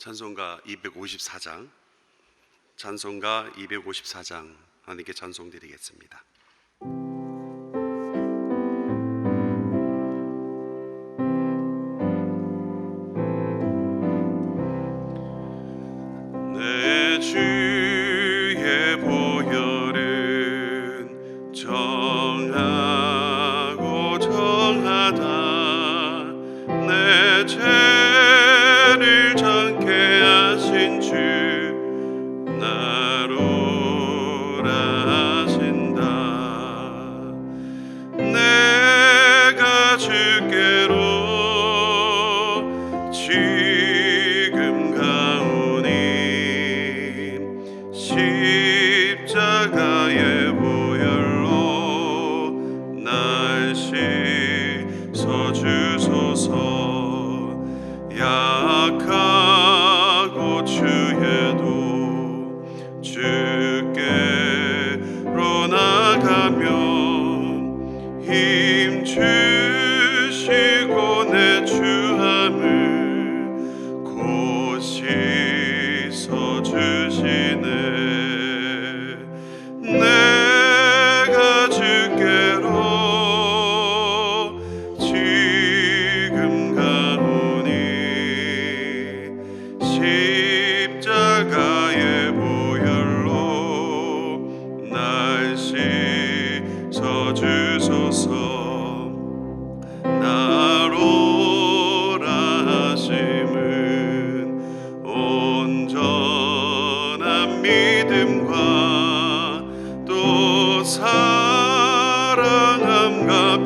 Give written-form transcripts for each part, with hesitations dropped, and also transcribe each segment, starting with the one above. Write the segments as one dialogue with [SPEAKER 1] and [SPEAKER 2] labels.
[SPEAKER 1] 찬송가 254장, 찬송가 254장 하나님께 찬송드리겠습니다. 내 주의 보혈은 정하고 정하다. 내 죄를 정케 하신 주 나로라 하신다. 내가 주께로 지금 가오니 십자가의 보혈로 날 씻어주소서. 약하고 주에도 주께로 나가면 힘 주시고 내 주함을 곧 씻어주시네. 내가 주께로 지금 가오니 십자가의 보혈로 날 씻어주소서. 나로라 하심은 온전한 믿음과 또 사랑함과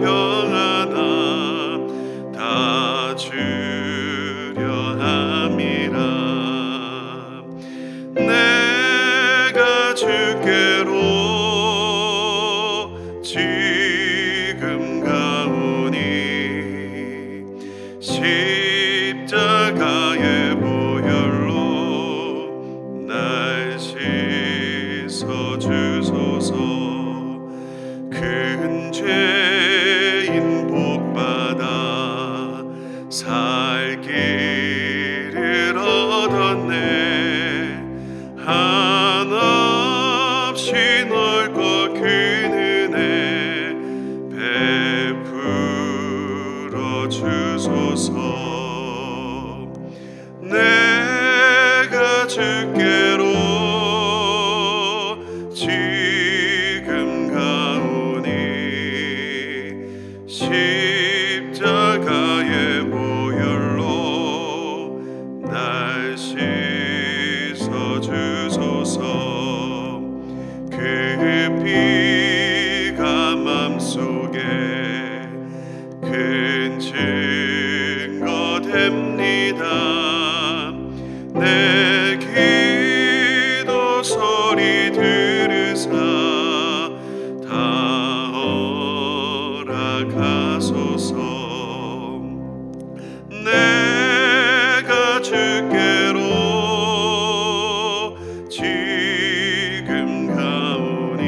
[SPEAKER 1] 평안함 다 주려 함이라. 내가 주께로 지금 가오니 십자가의 보혈로 날 씻어주소서. 큰 죄인 복받아 살 길을 얻었네. 한없이 넓고 큰 은혜 베풀어 주소서. 내가 주께로 지금 가오니 십자가의 보혈로 날 씻어주소서. 그 피가 맘속에 큰 증거 됩니다. 내 기도 소리 들으사 다 허락하소서. 내가 주께로 지금 가오니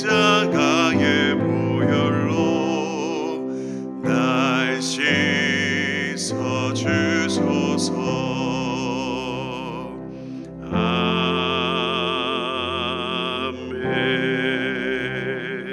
[SPEAKER 1] 십자가의 보혈로 날 씻어주소서.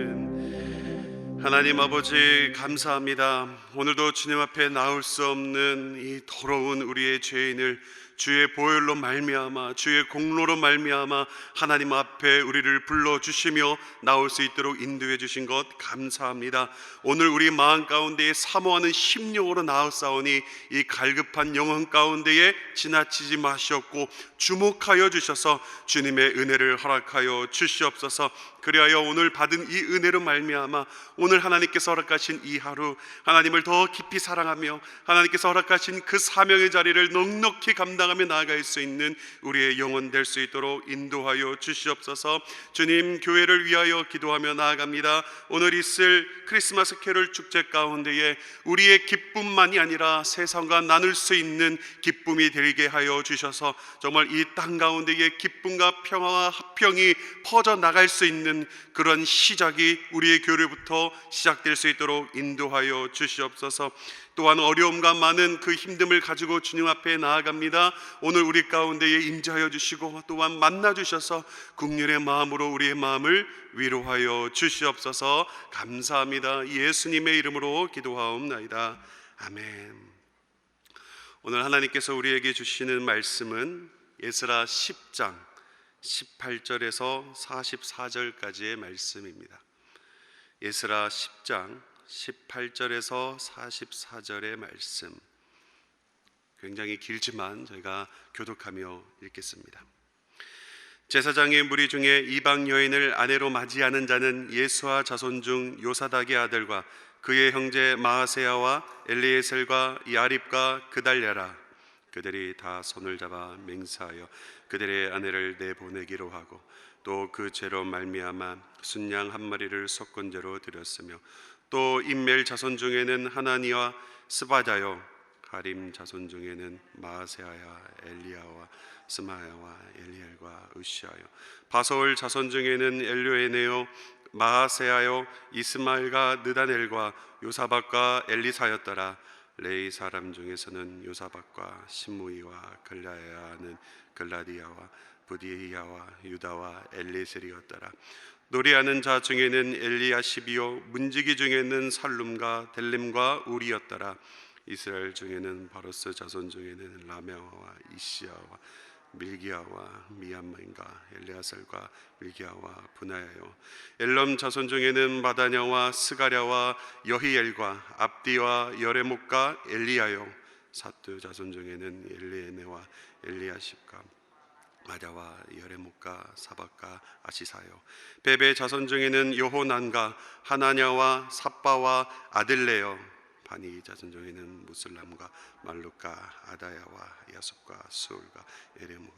[SPEAKER 1] 아멘. 하나님 아버지 감사합니다. 오늘도 주님 앞에 나올 수 없는 이 더러운 우리의 죄인을 주의 보혈로 말미암아 주의 공로로 말미암아 하나님 앞에 우리를 불러주시며 나올 수 있도록 인도해 주신 것 감사합니다. 오늘 우리 마음 가운데에 사모하는 심령으로 나아싸우니 이 갈급한 영혼 가운데에 지나치지 마시옵고 주목하여 주셔서 주님의 은혜를 허락하여 주시옵소서. 그리하여 오늘 받은 이 은혜로 말미암아 오늘 하나님께서 허락하신 이 하루 하나님을 더 깊이 사랑하며 하나님께서 허락하신 그 사명의 자리를 넉넉히 감당하며 나아갈 수 있는 우리의 영혼 될 수 있도록 인도하여 주시옵소서. 주님, 교회를 위하여 기도하며 나아갑니다. 오늘 있을 크리스마스 캐롤 축제 가운데에 우리의 기쁨만이 아니라 세상과 나눌 수 있는 기쁨이 되게 하여 주셔서 정말 이 땅 가운데에 기쁨과 평화와 화평이 퍼져나갈 수 있는 그런 시작이 우리의 교회부터 시작될 수 있도록 인도하여 주시옵소서. 또한 어려움과 많은 그 힘듦을 가지고 주님 앞에 나아갑니다. 오늘 우리 가운데에 임재하여 주시고 또한 만나 주셔서 긍휼의 마음으로 우리의 마음을 위로하여 주시옵소서. 감사합니다. 예수님의 이름으로 기도하옵나이다. 아멘. 오늘 하나님께서 우리에게 주시는 말씀은 에스라 10장 18절에서 44절까지의 말씀입니다. 에스라 10장 18절에서 44절의 말씀, 굉장히 길지만 저희가 교독하며 읽겠습니다. 제사장의 무리 중에 이방 여인을 아내로 맞이하는 자는 예수와 자손 중 요사닥의 아들과 그의 형제 마아세야와 엘리에셀과 야립과 그달랴라. 그들이 다 손을 잡아 맹세하여 그들의 아내를 내보내기로 하고 또 그 죄로 말미암아 순양 한 마리를 속건제로 드렸으며 또 임멜 자손 중에는 하나니와 스바자요 가림 자손 중에는 마아세야와 엘리야와 스마야와 엘리엘과 으시아요 바솔 자손 중에는 엘료에네요 마아세야요 이스마엘과 느다넬과 요사박과 엘리사였더라. 레이 사람 중에서는 요사박과 시므이와 글라야는 글라디아와 부디야와 유다와 엘리셀이었더라. 노래하는 자 중에는 엘리야십이요 문지기 중에는 살룸과 델림과 우리였더라. 이스라엘 중에는 바로스 자손 중에는 라메아와 이시야와 밀기야와 미암만과 엘리아살과 밀기야와 분하야요 엘럼 자손 중에는 마다냐와 스가랴와 여히엘과 압디와 여레목과 엘리야요 사뚜 자손 중에는 엘리에네와 엘리야십과 마랴와 여레목과 사박과 아시사요 베베 자손 중에는 요호난과 하나냐와 삽바와 아들레요 바니 자손 중에는 무슬람과 말루카 아다야와 야속과 수울과 에레못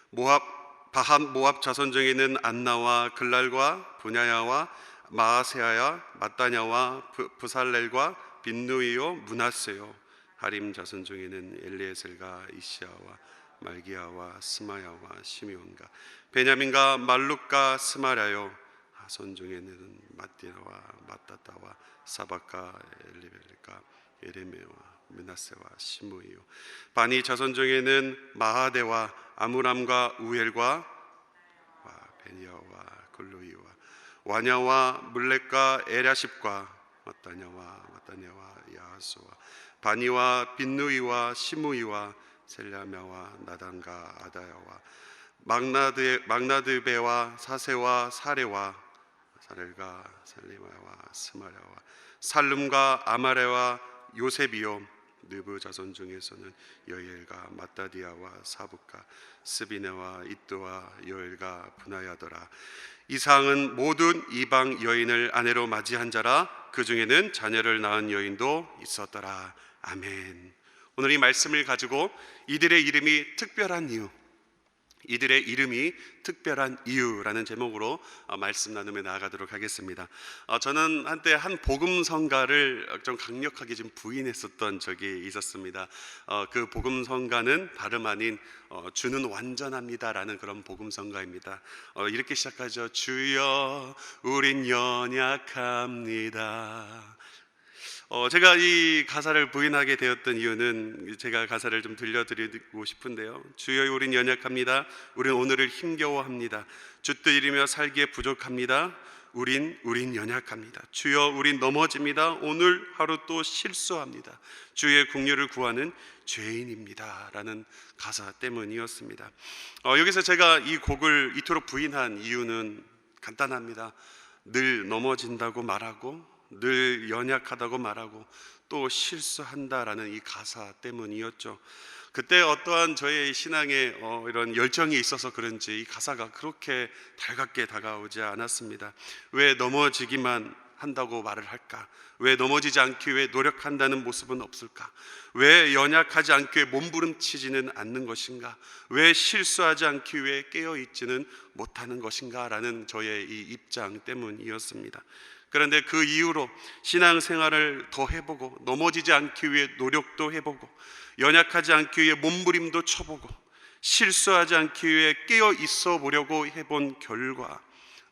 [SPEAKER 1] 모압 자손 중에는 안나와 글랄과 분야야와 마아세야야 마따냐와 부살렐과 빈누이요 문하세요 하림 자손 중에는 엘리에셀과 이시야와 말기야와 스마야와 시미온과 베냐민과 말룩과 스마랴요 하손 중에는 마띠나와 마따따와 사박과 엘리벨과 예레메와 므낫세와 시므이요 바니 자손 중에는 마하데와 아므람과 우엘과 베니야와 글루이와 와냐와 물렉과 에랴십과 마따냐와 야하스와 바니와 빈누이와 시므이와 셀라메와 나단과 아다야와 막나드베와 사세와 사레와 사렐과 살리마와 스마랴와 살룸과 아마레와 요셉이요 느브 자손 중에서는 여엘과 마따디아와 사붓과 스비네와 이뚜와 여엘과 분하야더라. 이상은 모든 이방 여인을 아내로 맞이한 자라. 그 중에는 자녀를 낳은 여인도 있었더라. 아멘. 오늘 이 말씀을 가지고 이들의 이름이 특별한 이유라는 제목으로 말씀 나눔에 나아가도록 하겠습니다. 저는 한때 한 복음성가를 좀 강력하게 좀 부인했었던 적이 있었습니다. 그 복음성가는 다름 아닌 주는 완전합니다라는 그런 복음성가입니다. 이렇게 시작하죠. 주여 우린 연약합니다. 제가 이 가사를 부인하게 되었던 이유는 제가 가사를 좀 들려드리고 싶은데요. 주여 우린 연약합니다. 우린 오늘을 힘겨워합니다. 주 뜻 이루며 살기에 부족합니다. 우린 연약합니다. 주여 우린 넘어집니다. 오늘 하루 또 실수합니다. 주의 긍휼을 구하는 죄인입니다 라는 가사 때문이었습니다. 여기서 제가 이 곡을 이토록 부인한 이유는 간단합니다. 늘 넘어진다고 말하고 늘 연약하다고 말하고 또 실수한다라는 이 가사 때문이었죠. 그때 어떠한 저의 신앙에 이런 열정이 있어서 그런지 이 가사가 그렇게 달갑게 다가오지 않았습니다. 왜 넘어지기만 한다고 말을 할까? 왜 넘어지지 않기 위해 노력한다는 모습은 없을까? 왜 연약하지 않기 위해 몸부림치지는 않는 것인가? 왜 실수하지 않기 위해 깨어있지는 못하는 것인가? 라는 저의 이 입장 때문이었습니다. 그런데 그 이후로 신앙생활을 더 해보고 넘어지지 않기 위해 노력도 해보고 연약하지 않기 위해 몸부림도 쳐보고 실수하지 않기 위해 깨어 있어 보려고 해본 결과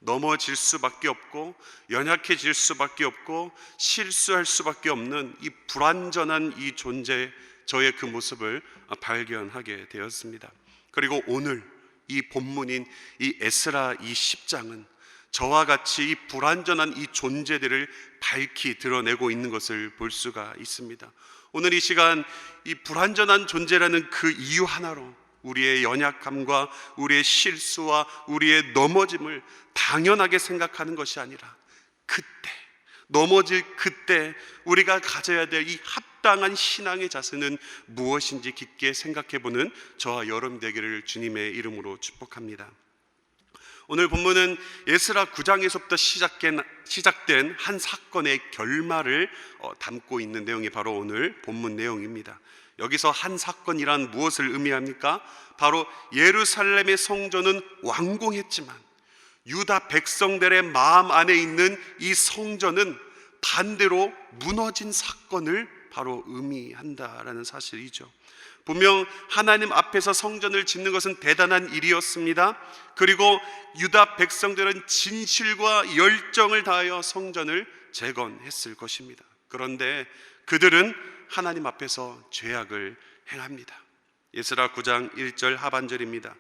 [SPEAKER 1] 넘어질 수밖에 없고 연약해질 수밖에 없고 실수할 수밖에 없는 이 불완전한 이 존재, 저의 그 모습을 발견하게 되었습니다. 그리고 오늘 이 본문인 이 에스라 이 10장은 저와 같이 이 불완전한 이 존재들을 밝히 드러내고 있는 것을 볼 수가 있습니다. 오늘 이 시간 이 불완전한 존재라는 그 이유 하나로 우리의 연약함과 우리의 실수와 우리의 넘어짐을 당연하게 생각하는 것이 아니라 그때, 넘어질 그때 우리가 가져야 될 이 합당한 신앙의 자세는 무엇인지 깊게 생각해보는 저와 여러분 되기를 주님의 이름으로 축복합니다. 오늘 본문은 에스라 9장에서부터 시작된 한 사건의 결말을 담고 있는 내용이 바로 오늘 본문 내용입니다. 여기서 한 사건이란 무엇을 의미합니까? 바로 예루살렘의 성전은 완공했지만 유다 백성들의 마음 안에 있는 이 성전은 반대로 무너진 사건을 바로 의미한다라는 사실이죠. 분명 하나님 앞에서 성전을 짓는 것은 대단한 일이었습니다. 그리고 유다 백성들은 진실과 열정을 다하여 성전을 재건했을 것입니다. 그런데 그들은 하나님 앞에서 죄악을 행합니다. 에스라 9장 1절 하반절입니다.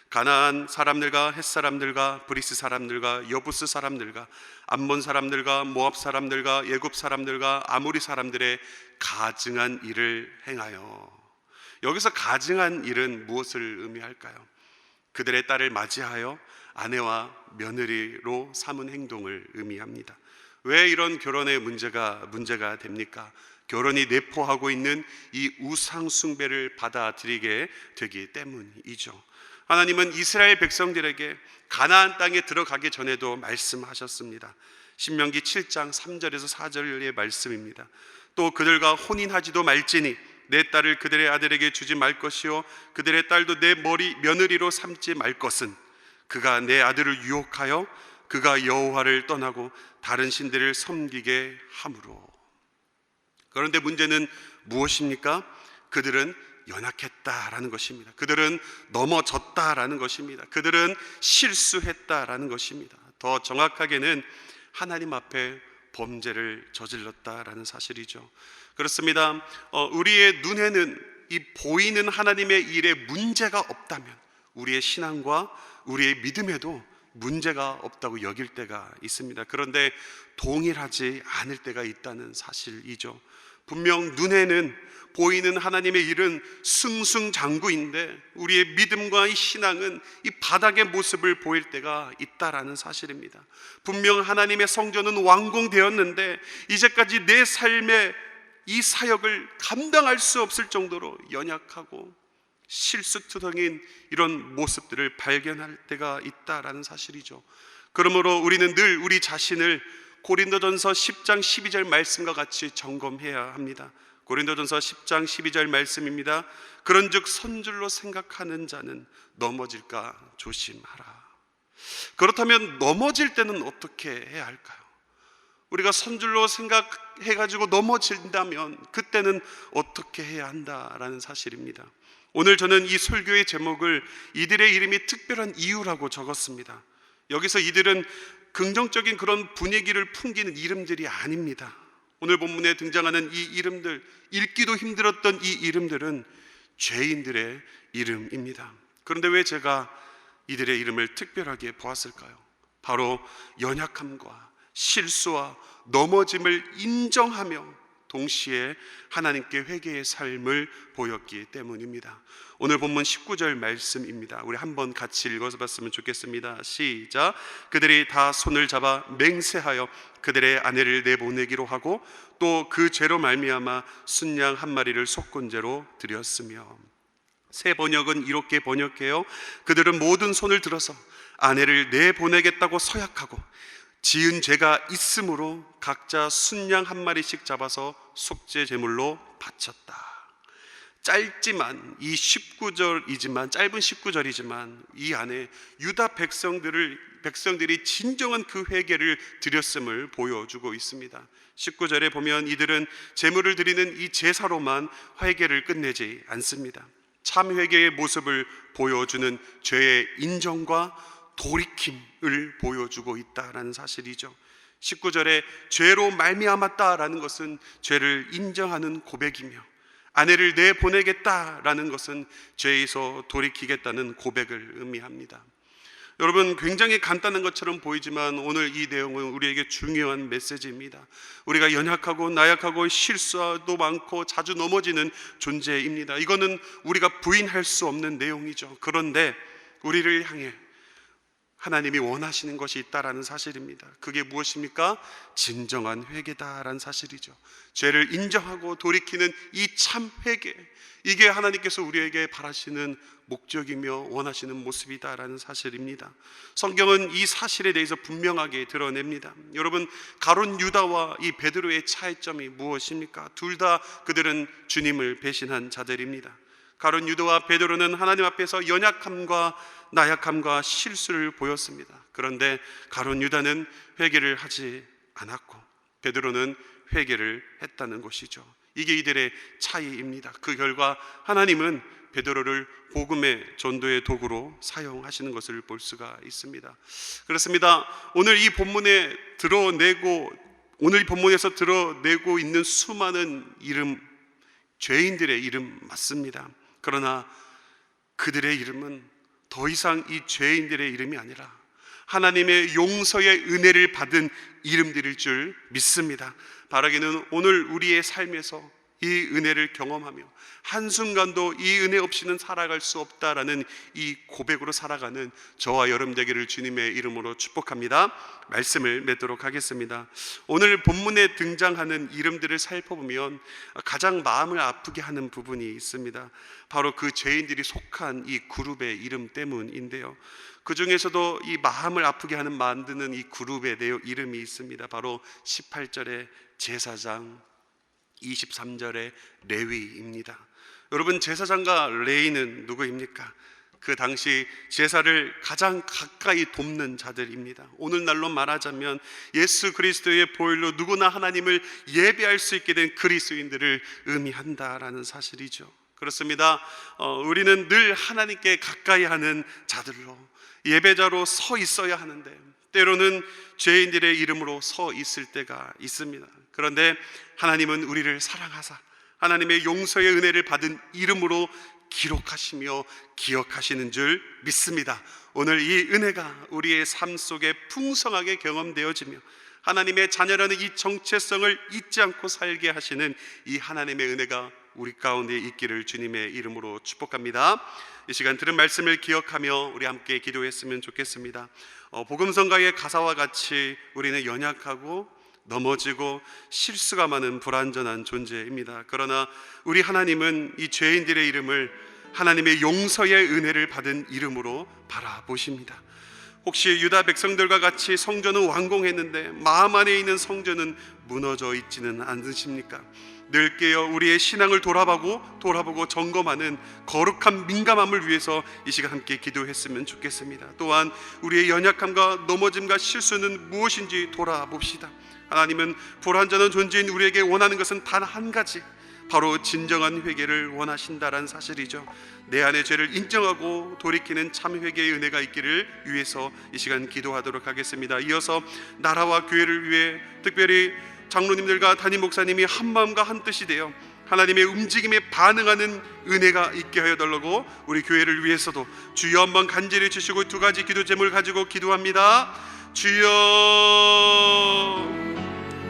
[SPEAKER 1] 가나안 사람들과 헷 사람들과 브리스 사람들과 여부스 사람들과 암몬 사람들과 모압 사람들과 예굽 사람들과 아모리 사람들의 가증한 일을 행하여. 여기서 가증한 일은 무엇을 의미할까요? 그들의 딸을 맞이하여 아내와 며느리로 삼은 행동을 의미합니다. 왜 이런 결혼의 문제가 됩니까? 결혼이 내포하고 있는 이 우상 숭배를 받아들이게 되기 때문이죠. 하나님은 이스라엘 백성들에게 가나안 땅에 들어가기 전에도 말씀하셨습니다. 신명기 7장 3절에서 4절의 말씀입니다. 또 그들과 혼인하지도 말지니 내 딸을 그들의 아들에게 주지 말 것이요 그들의 딸도 내 며느리로 삼지 말 것은 그가 내 아들을 유혹하여 그가 여호와를 떠나고 다른 신들을 섬기게 함으로. 그런데 문제는 무엇입니까? 그들은 연약했다라는 것입니다. 그들은 넘어졌다라는 것입니다. 그들은 실수했다라는 것입니다. 더 정확하게는 하나님 앞에 범죄를 저질렀다라는 사실이죠. 그렇습니다. 우리의 눈에는 이 보이는 하나님의 일에 문제가 없다면 우리의 신앙과 우리의 믿음에도 문제가 없다고 여길 때가 있습니다. 그런데 동일하지 않을 때가 있다는 사실이죠. 분명 눈에는 보이는 하나님의 일은 승승장구인데 우리의 믿음과 이 신앙은 이 바닥의 모습을 보일 때가 있다라는 사실입니다. 분명 하나님의 성전은 완공되었는데 이제까지 내 삶의 이 사역을 감당할 수 없을 정도로 연약하고 실수투성인 이런 모습들을 발견할 때가 있다라는 사실이죠. 그러므로 우리는 늘 우리 자신을 고린도전서 10장 12절 말씀과 같이 점검해야 합니다. 고린도전서 10장 12절 말씀입니다. 그런즉 선줄로 생각하는 자는 넘어질까 조심하라. 그렇다면 넘어질 때는 어떻게 해야 할까요? 우리가 선줄로 생각해가지고 넘어진다면 그때는 어떻게 해야 한다라는 사실입니다. 오늘 저는 이 설교의 제목을 이들의 이름이 특별한 이유라고 적었습니다. 여기서 이들은 긍정적인 그런 분위기를 풍기는 이름들이 아닙니다. 오늘 본문에 등장하는 이 이름들, 읽기도 힘들었던 이 이름들은 죄인들의 이름입니다. 그런데 왜 제가 이들의 이름을 특별하게 보았을까요? 바로 연약함과 실수와 넘어짐을 인정하며 동시에 하나님께 회개의 삶을 보였기 때문입니다. 오늘 본문 19절 말씀입니다. 우리 한번 같이 읽어서 봤으면 좋겠습니다. 시작. 그들이 다 손을 잡아 맹세하여 그들의 아내를 내보내기로 하고 또 그 죄로 말미암아 순양 한 마리를 속건제로 드렸으며. 새 번역은 이렇게 번역해요. 그들은 모든 손을 들어서 아내를 내보내겠다고 서약하고 지은 죄가 있으므로 각자 순양 한 마리씩 잡아서 속죄 제물로 바쳤다. 짧지만 이 19절이지만 짧은 19절이지만 이 안에 유다 백성들이 진정한 그 회개를 드렸음을 보여주고 있습니다. 19절에 보면 이들은 제물을 드리는 이 제사로만 회개를 끝내지 않습니다. 참 회개의 모습을 보여주는 죄의 인정과 돌이킴을 보여주고 있다라는 사실이죠. 19절에 죄로 말미암았다라는 것은 죄를 인정하는 고백이며, 아내를 내보내겠다라는 것은 죄에서 돌이키겠다는 고백을 의미합니다. 여러분, 굉장히 간단한 것처럼 보이지만 오늘 이 내용은 우리에게 중요한 메시지입니다. 우리가 연약하고 나약하고 실수도 많고 자주 넘어지는 존재입니다. 이거는 우리가 부인할 수 없는 내용이죠. 그런데 우리를 향해 하나님이 원하시는 것이 있다라는 사실입니다. 그게 무엇입니까? 진정한 회개다라는 사실이죠. 죄를 인정하고 돌이키는 이 참 회개, 이게 하나님께서 우리에게 바라시는 목적이며 원하시는 모습이다라는 사실입니다. 성경은 이 사실에 대해서 분명하게 드러냅니다. 여러분, 가룟 유다와 이 베드로의 차이점이 무엇입니까? 둘 다 그들은 주님을 배신한 자들입니다. 가룟 유다와 베드로는 하나님 앞에서 연약함과 나약함과 실수를 보였습니다. 그런데 가룟 유다는 회개를 하지 않았고 베드로는 회개를 했다는 것이죠. 이게 이들의 차이입니다. 그 결과 하나님은 베드로를 복음의 전도의 도구로 사용하시는 것을 볼 수가 있습니다. 그렇습니다. 오늘 이 본문에서 드러내고 있는 수많은 이름, 죄인들의 이름 맞습니다. 그러나 그들의 이름은 더 이상 이 죄인들의 이름이 아니라 하나님의 용서의 은혜를 받은 이름들일 줄 믿습니다. 바라기는 오늘 우리의 삶에서 이 은혜를 경험하며 한순간도 이 은혜 없이는 살아갈 수 없다라는 이 고백으로 살아가는 저와 여러분 되기를 주님의 이름으로 축복합니다. 말씀을 맺도록 하겠습니다. 오늘 본문에 등장하는 이름들을 살펴보면 가장 마음을 아프게 하는 부분이 있습니다. 바로 그 죄인들이 속한 이 그룹의 이름 때문인데요, 그 중에서도 이 마음을 아프게 만드는 이 그룹의 이름이 있습니다. 바로 18절의 제사장, 23절의 레위입니다. 여러분, 제사장과 레위는 누구입니까? 그 당시 제사를 가장 가까이 돕는 자들입니다. 오늘날로 말하자면 예수 그리스도의 보혈로 누구나 하나님을 예배할 수 있게 된 그리스도인들을 의미한다라는 사실이죠. 그렇습니다. 우리는 늘 하나님께 가까이 하는 자들로 예배자로 서 있어야 하는데 때로는 죄인들의 이름으로 서 있을 때가 있습니다. 그런데 하나님은 우리를 사랑하사 하나님의 용서의 은혜를 받은 이름으로 기록하시며 기억하시는 줄 믿습니다. 오늘 이 은혜가 우리의 삶 속에 풍성하게 경험되어지며 하나님의 자녀라는 이 정체성을 잊지 않고 살게 하시는 이 하나님의 은혜가 우리 가운데 있기를 주님의 이름으로 축복합니다. 이 시간 들은 말씀을 기억하며 우리 함께 기도했으면 좋겠습니다. 복음성가의 가사와 같이 우리는 연약하고 넘어지고 실수가 많은 불완전한 존재입니다. 그러나 우리 하나님은 이 죄인들의 이름을 하나님의 용서의 은혜를 받은 이름으로 바라보십니다. 혹시 유다 백성들과 같이 성전은 완공했는데 마음 안에 있는 성전은 무너져 있지는 않으십니까? 늘 깨어 우리의 신앙을 돌아보고 점검하는 거룩한 민감함을 위해서 이 시간 함께 기도했으면 좋겠습니다. 또한 우리의 연약함과 넘어짐과 실수는 무엇인지 돌아봅시다. 하나님은 불완전한 존재인 우리에게 원하는 것은 단 한 가지, 바로 진정한 회개를 원하신다라는 사실이죠. 내 안의 죄를 인정하고 돌이키는 참 회개의 은혜가 있기를 위해서 이 시간 기도하도록 하겠습니다. 이어서 나라와 교회를 위해 특별히 장로님들과 담임 목사님이 한 마음과 한 뜻이 되어 하나님의 움직임에 반응하는 은혜가 있게 하여 달라고 우리 교회를 위해서도 주여 한번 간절히 주시고 두 가지 기도 제목을 가지고 기도합니다. 주여,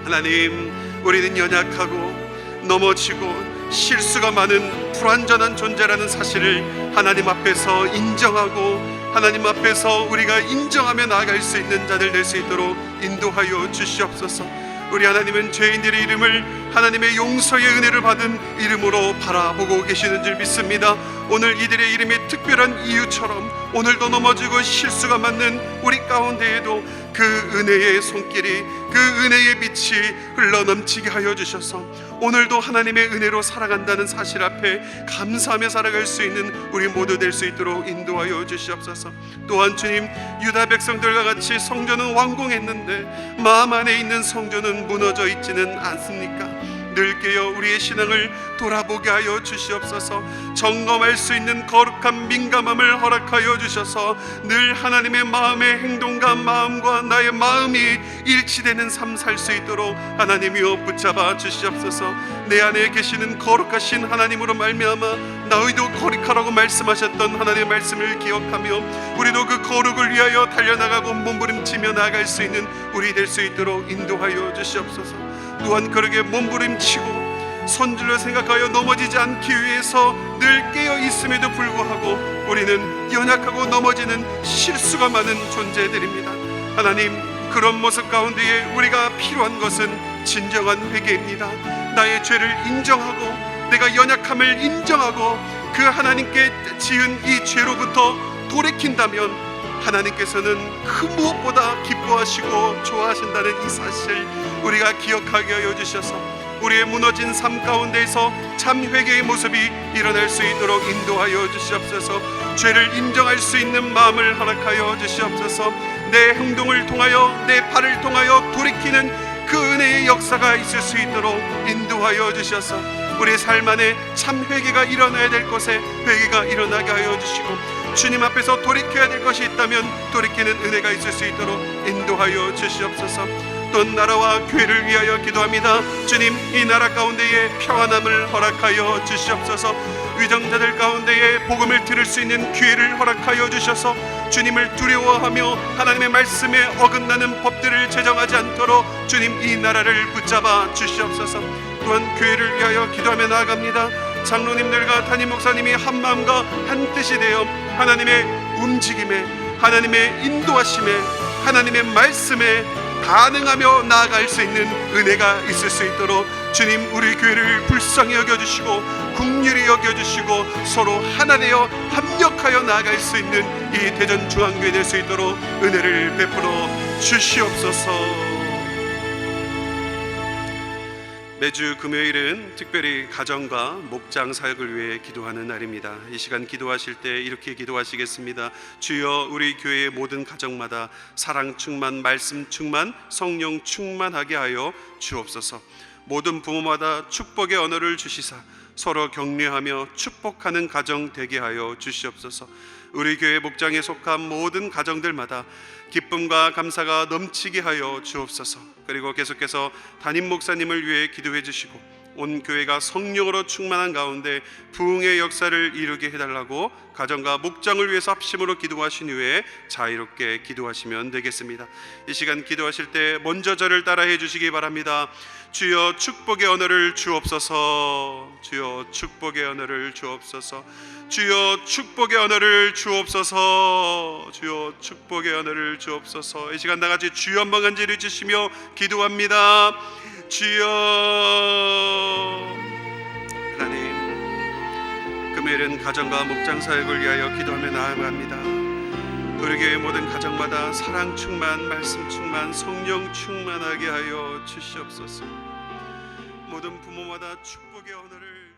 [SPEAKER 1] 하나님, 우리는 연약하고 넘어지고 실수가 많은 불완전한 존재라는 사실을 하나님 앞에서 인정하고 하나님 앞에서 우리가 인정하며 나아갈 수 있는 자들 될 수 있도록 인도하여 주시옵소서. 우리 하나님은 죄인들의 이름을 하나님의 용서의 은혜를 받은 이름으로 바라보고 계시는 줄 믿습니다. 오늘 이들의 이름이 특별한 이유처럼 오늘도 넘어지고 실수가 많는 우리 가운데에도 그 은혜의 손길이, 그 은혜의 빛이 흘러넘치게 하여 주셔서 오늘도 하나님의 은혜로 살아간다는 사실 앞에 감사하며 살아갈 수 있는 우리 모두 될 수 있도록 인도하여 주시옵소서. 또한 주님, 유다 백성들과 같이 성전은 완공했는데 마음 안에 있는 성전은 무너져 있지는 않습니까? 늘 깨어 우리의 신앙을 돌아보게 하여 주시옵소서. 점검할 수 있는 거룩한 민감함을 허락하여 주셔서 늘 하나님의 마음의 행동과 마음과 나의 마음이 일치되는 삶 살 수 있도록 하나님이여 붙잡아 주시옵소서. 내 안에 계시는 거룩하신 하나님으로 말미암아 너희도 거룩하라고 말씀하셨던 하나님의 말씀을 기억하며 우리도 그 거룩을 위하여 달려나가고 몸부림치며 나아갈 수 있는 우리 될 수 있도록 인도하여 주시옵소서. 또한 그렇게 몸부림치고 손질로 생각하여 넘어지지 않기 위해서 늘 깨어 있음에도 불구하고 우리는 연약하고 넘어지는 실수가 많은 존재들입니다. 하나님, 그런 모습 가운데에 우리가 필요한 것은 진정한 회개입니다. 나의 죄를 인정하고 내가 연약함을 인정하고 그 하나님께 지은 이 죄로부터 돌이킨다면 하나님께서는 그 무엇보다 기뻐하시고 좋아하신다는 이 사실 우리가 기억하게 하여 주셔서 우리의 무너진 삶 가운데에서 참 회개의 모습이 일어날 수 있도록 인도하여 주시옵소서. 죄를 인정할 수 있는 마음을 허락하여 주시옵소서. 내 행동을 통하여 내 발을 통하여 돌이키는 그 은혜의 역사가 있을 수 있도록 인도하여 주셔서 우리의 삶 안에 참 회개가 일어나야 될 것에 회개가 일어나게 하여 주시고 주님 앞에서 돌이켜야 될 것이 있다면 돌이키는 은혜가 있을 수 있도록 인도하여 주시옵소서. 또 나라와 교회를 위하여 기도합니다. 주님, 이 나라 가운데에 평안함을 허락하여 주시옵소서. 위정자들 가운데에 복음을 들을 수 있는 기회를 허락하여 주셔서 주님을 두려워하며 하나님의 말씀에 어긋나는 법들을 제정하지 않도록 주님 이 나라를 붙잡아 주시옵소서. 또한 교회를 위하여 기도하며 나아갑니다. 장로님들과 담임 목사님이 한 마음과 한 뜻이 되어 하나님의 움직임에 하나님의 인도하심에 하나님의 말씀에 반응하며 나아갈 수 있는 은혜가 있을 수 있도록 주님 우리 교회를 불쌍히 여겨주시고 긍휼히 여겨주시고 서로 하나 되어 합력하여 나아갈 수 있는 이 대전중앙교회 될 수 있도록 은혜를 베풀어 주시옵소서. 매주 금요일은 특별히 가정과 목장 사역을 위해 기도하는 날입니다. 이 시간 기도하실 때 이렇게 기도하시겠습니다. 주여, 우리 교회의 모든 가정마다 사랑 충만, 말씀 충만, 성령 충만하게 하여 주옵소서. 모든 부모마다 축복의 언어를 주시사 서로 격려하며 축복하는 가정 되게 하여 주시옵소서. 우리 교회 목장에 속한 모든 가정들마다 기쁨과 감사가 넘치게 하여 주옵소서. 그리고 계속해서 담임 목사님을 위해 기도해 주시고 온 교회가 성령으로 충만한 가운데 부흥의 역사를 이루게 해달라고 가정과 목장을 위해서 합심으로 기도하신 후에 자유롭게 기도하시면 되겠습니다. 이 시간 기도하실 때 먼저 저를 따라해 주시기 바랍니다. 주여, 축복의 언어를 주옵소서. 주여, 축복의 언어를 주옵소서. 주여, 축복의 언어를 주옵소서. 주여, 축복의 언어를 주옵소서. 이 시간 나같이 주여 한번 간절히 주시며 기도합니다. 주여. 하나님, 금요일은 가정과 목장 사역을 위하여 기도하며 나아갑니다. 우리 교회 모든 가정마다 사랑 충만, 말씀 충만, 성령 충만하게 하여 주시옵소서. 모든 부모마다 축복의 언어를